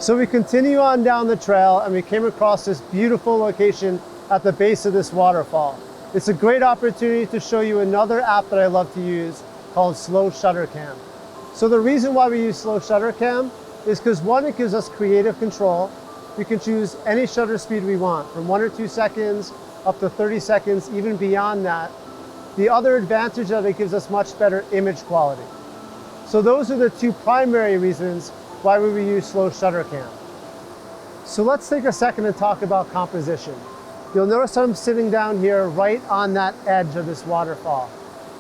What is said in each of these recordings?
So we continue on down the trail and we came across this beautiful location at the base of this waterfall. It's a great opportunity to show you another app that I love to use called Slow Shutter Cam. So the reason why we use Slow Shutter Cam is because one, it gives us creative control. We can choose any shutter speed we want, from 1 or 2 seconds up to 30 seconds, even beyond that. The other advantage that it gives us much better image quality. So those are the two primary reasons why we would use Slow Shutter Cam. So let's take a second and talk about composition. You'll notice I'm sitting down here right on that edge of this waterfall.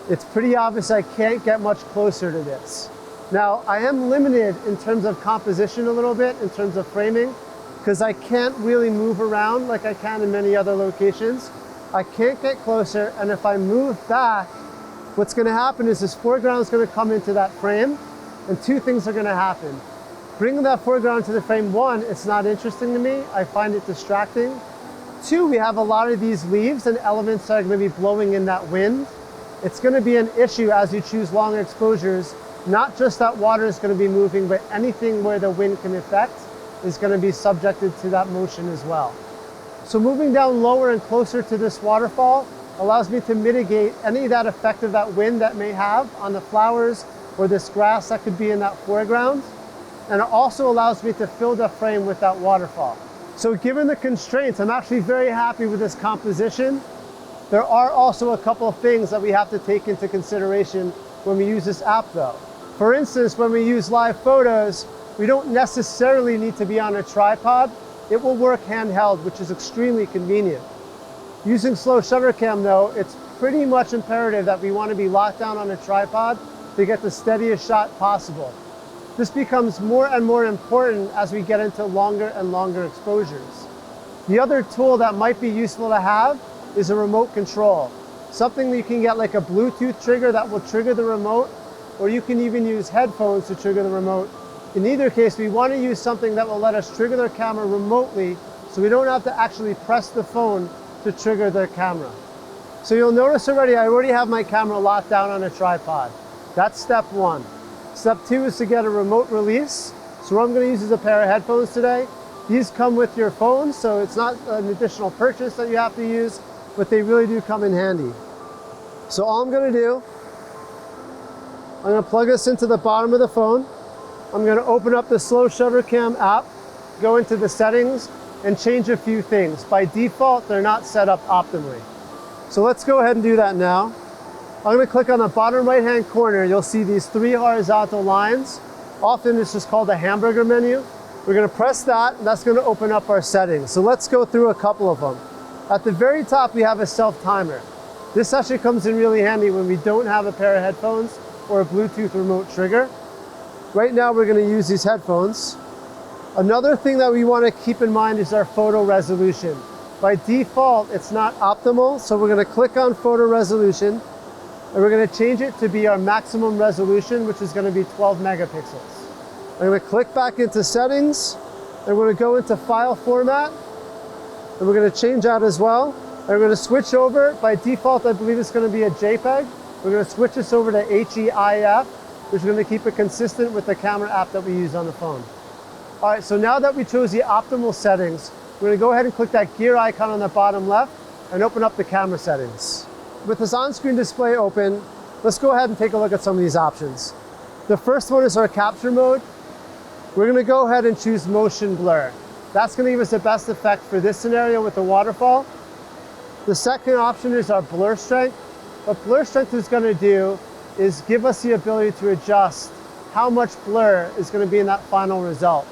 It's pretty obvious I can't get much closer to this. Now, I am limited in terms of composition a little bit, in terms of framing, because I can't really move around like I can in many other locations. I can't get closer, and if I move back, what's gonna happen is this foreground is gonna come into that frame, and two things are gonna happen. Bringing that foreground to the frame, one, it's not interesting to me. I find it distracting. Two, we have a lot of these leaves and elements that are gonna be blowing in that wind. It's gonna be an issue as you choose longer exposures. Not just that water is gonna be moving, but anything where the wind can affect is gonna be subjected to that motion as well. So moving down lower and closer to this waterfall allows me to mitigate any of that effect of that wind that may have on the flowers or this grass that could be in that foreground. And it also allows me to fill the frame with that waterfall. So given the constraints, I'm actually very happy with this composition. There are also a couple of things that we have to take into consideration when we use this app though. For instance, when we use live photos, we don't necessarily need to be on a tripod. It will work handheld, which is extremely convenient. Using Slow Shutter Cam though, it's pretty much imperative that we want to be locked down on a tripod to get the steadiest shot possible. This becomes more and more important as we get into longer and longer exposures. The other tool that might be useful to have is a remote control. Something that you can get like a Bluetooth trigger that will trigger the remote, or you can even use headphones to trigger the remote. In either case, we want to use something that will let us trigger the camera remotely so we don't have to actually press the phone to trigger the camera. So you'll notice already, I already have my camera locked down on a tripod. That's step one. Step two is to get a remote release. So what I'm going to use is a pair of headphones today. These come with your phone, so it's not an additional purchase that you have to use, but they really do come in handy. So all I'm going to do, I'm going to plug this into the bottom of the phone. I'm going to open up the Slow Shutter Cam app, go into the settings, and change a few things. By default, they're not set up optimally. So let's go ahead and do that now. I'm going to click on the bottom right-hand corner. You'll see these three horizontal lines. Often it's just called a hamburger menu. We're going to press that, and that's going to open up our settings. So let's go through a couple of them. At the very top, we have a self-timer. This actually comes in really handy when we don't have a pair of headphones or a Bluetooth remote trigger. Right now, we're going to use these headphones. Another thing that we want to keep in mind is our photo resolution. By default, it's not optimal, so we're going to click on photo resolution, and we're going to change it to be our maximum resolution, which is going to be 12 megapixels. I'm going to click back into settings, and we're going to go into file format, and we're going to change that as well. And we're going to switch over. By default, I believe it's going to be a JPEG. We're going to switch this over to HEIF, which is going to keep it consistent with the camera app that we use on the phone. All right, so now that we chose the optimal settings, we're going to go ahead and click that gear icon on the bottom left and open up the camera settings. With this on-screen display open, let's go ahead and take a look at some of these options. The first one is our capture mode. We're going to go ahead and choose motion blur. That's going to give us the best effect for this scenario with the waterfall. The second option is our blur strength. What blur strength is going to do is give us the ability to adjust how much blur is going to be in that final result.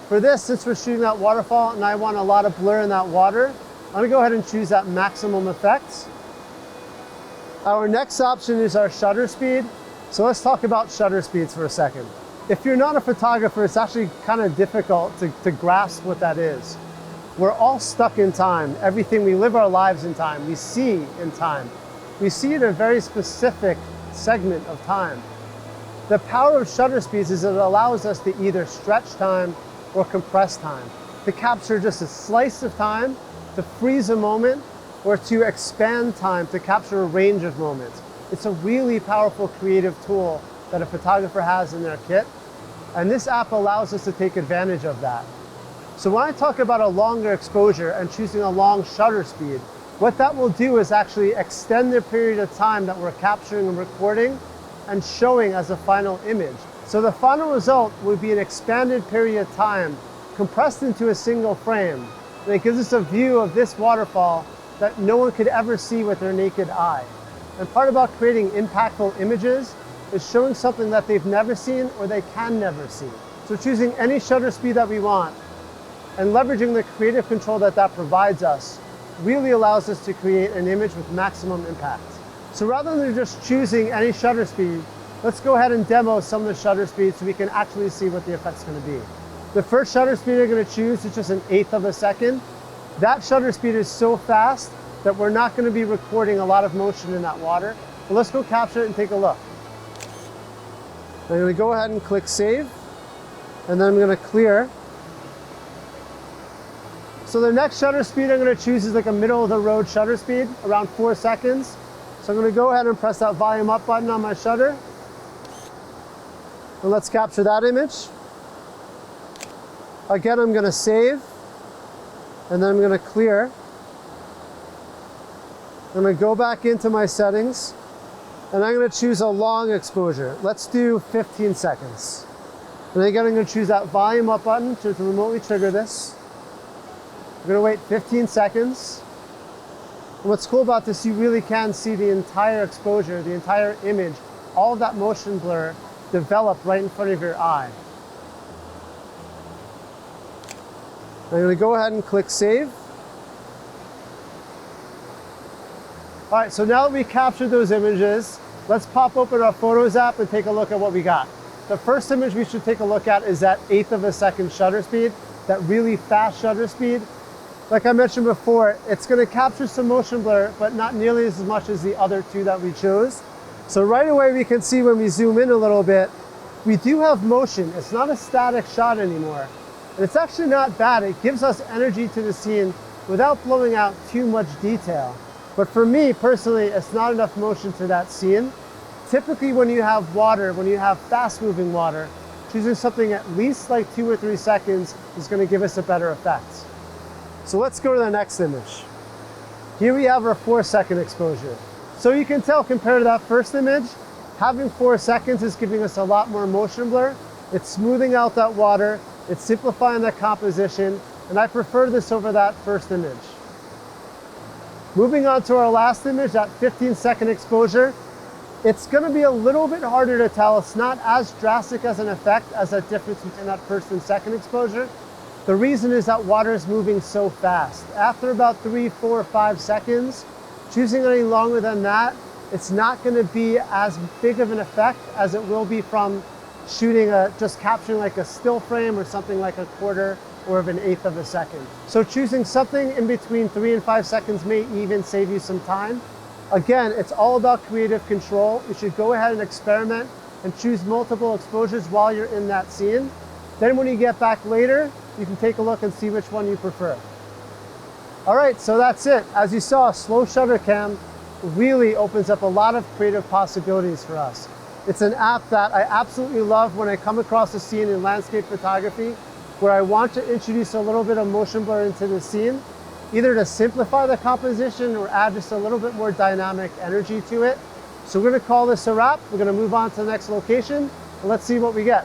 For this, since we're shooting that waterfall and I want a lot of blur in that water, I'm going to go ahead and choose that maximum effect. Our next option is our shutter speed. So let's talk about shutter speeds for a second. If you're not a photographer, it's actually kind of difficult to grasp what that is. We're all stuck in time. Everything, we live our lives in time. We see in time. We see it in a very specific segment of time. The power of shutter speeds is that it allows us to either stretch time or compress time, to capture just a slice of time, to freeze a moment, or to expand time, to capture a range of moments. It's a really powerful creative tool that a photographer has in their kit. And this app allows us to take advantage of that. So when I talk about a longer exposure and choosing a long shutter speed, what that will do is actually extend the period of time that we're capturing and recording and showing as a final image. So the final result will be an expanded period of time compressed into a single frame. And it gives us a view of this waterfall that no one could ever see with their naked eye. And part about creating impactful images is showing something that they've never seen or they can never see. So choosing any shutter speed that we want and leveraging the creative control that that provides us really allows us to create an image with maximum impact. So rather than just choosing any shutter speed, let's go ahead and demo some of the shutter speeds so we can actually see what the effect's going to be. The first shutter speed I'm going to choose is just 1/8 of a second. That shutter speed is so fast that we're not going to be recording a lot of motion in that water. But let's go capture it and take a look. I'm going to go ahead and click save, and then I'm going to clear. So the next shutter speed I'm going to choose is like a middle of the road shutter speed, around 4 seconds. So I'm going to go ahead and press that volume up button on my shutter. And let's capture that image. Again, I'm going to save, and then I'm going to clear. I'm going to go back into my settings, and I'm going to choose a long exposure. Let's do 15 seconds. And again, I'm going to choose that volume up button to remotely trigger this. I'm going to wait 15 seconds. And what's cool about this, you really can see the entire exposure, the entire image, all of that motion blur develop right in front of your eye. I'm going to go ahead and click save. All right, so now that we captured those images, let's pop open our Photos app and take a look at what we got. The first image we should take a look at is that 1/8 of a second shutter speed, that really fast shutter speed. Like I mentioned before, it's going to capture some motion blur, but not nearly as much as the other two that we chose. So right away we can see when we zoom in a little bit, we do have motion. It's not a static shot anymore. And it's actually not bad. It gives us energy to the scene without blowing out too much detail. But for me personally, it's not enough motion to that scene. Typically when you have water, when you have fast moving water, choosing something at least like 2 or 3 seconds is going to give us a better effect. So let's go to the next image. Here we have our 4-second exposure. So you can tell compared to that first image, having 4 seconds is giving us a lot more motion blur. It's smoothing out that water, it's simplifying the composition, and I prefer this over that first image. Moving on to our last image, that 15-second exposure, it's going to be a little bit harder to tell. It's not as drastic as an effect as that difference between that first and second exposure. The reason is that water is moving so fast. After about 3, 4, 5 seconds, choosing any longer than that, it's not going to be as big of an effect as it will be from shooting just capturing like a still frame or something like a 1/4 or of 1/8 of a second. So choosing something in between 3 and 5 seconds may even save you some time. Again, it's all about creative control. You should go ahead and experiment and choose multiple exposures while you're in that scene. Then when you get back later, you can take a look and see which one you prefer. All right, so that's it. As you saw, slow shutter cam really opens up a lot of creative possibilities for us. It's an app that I absolutely love when I come across a scene in landscape photography where I want to introduce a little bit of motion blur into the scene, either to simplify the composition or add just a little bit more dynamic energy to it. So we're going to call this a wrap. We're going to move on to the next location, and let's see what we get.